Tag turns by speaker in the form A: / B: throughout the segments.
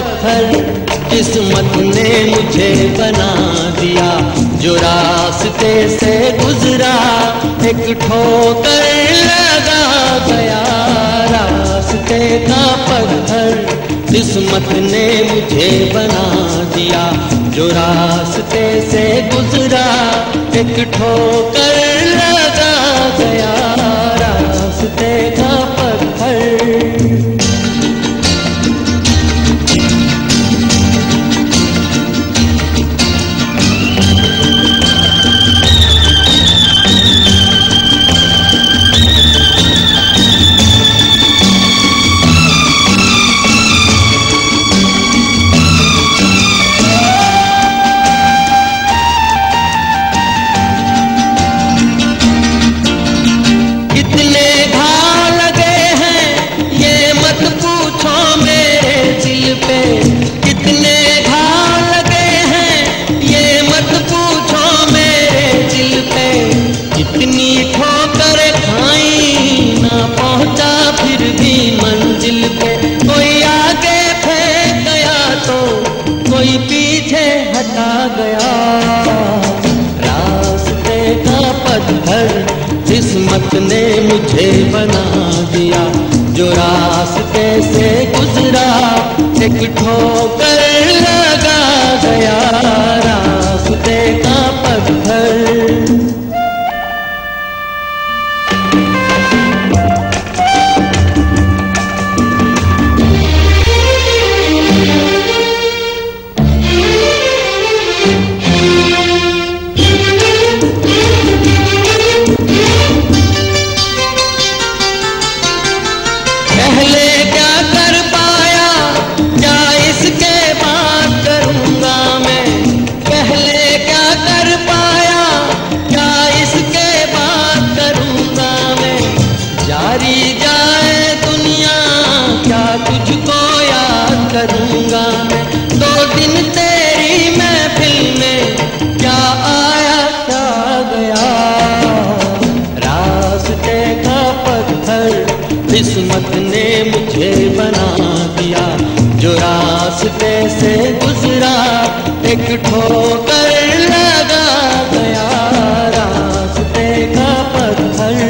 A: पत्थर किस्मत ने मुझे बना दिया। जो रास्ते से गुजरा एक ठोकर लगा गया। रास्ते का पत्थर किस्मत ने मुझे बना दिया। जो रास्ते से गुजरा एक ठोकर लगा गया। रास्ते का पत्थर। कोई पीछे हटा गया। रास्ते का पत्थर किस्मत ने मुझे बना दिया। जो रास्ते से गुजरा एक ठोकर लगा गया। रास्ते का पत्थर। तुझको याद करूंगा मैं। 2 दिन तेरी महफिल में क्या आया क्या गया। रास्ते का पत्थर किस्मत ने मुझे बना दिया। जो रास्ते से गुजरा एक ठोकर लगा गया। रास्ते का पत्थर।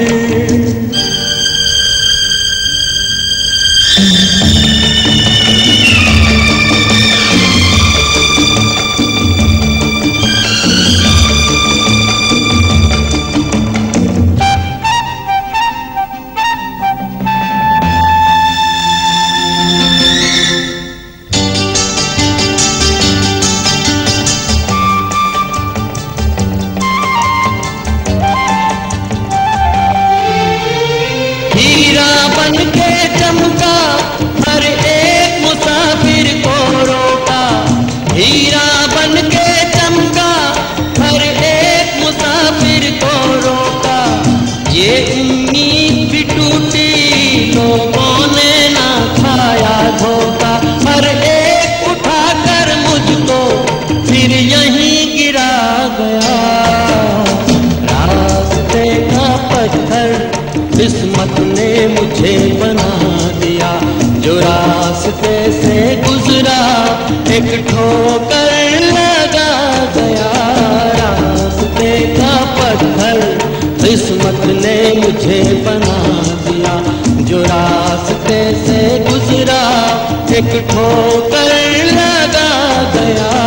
A: हीरा बन के चमका हर एक मुसाफिर को रोका। हीरा बन के चमका हर एक मुसाफिर को रोका। ये उम्मीद भी टूटी लोगों ने ना खाया धोखा। हर एक उठाकर मुझको फिर यहीं गिरा गया। रास्ते का पत्थर किस्मत ने मुझे बना दिया। जो रास्ते से गुजरा एक ठोकर लगा गया। रास्ते का पत्थर किस्मत ने मुझे बना दिया। जो रास्ते से गुजरा एक ठोकर लगा गया।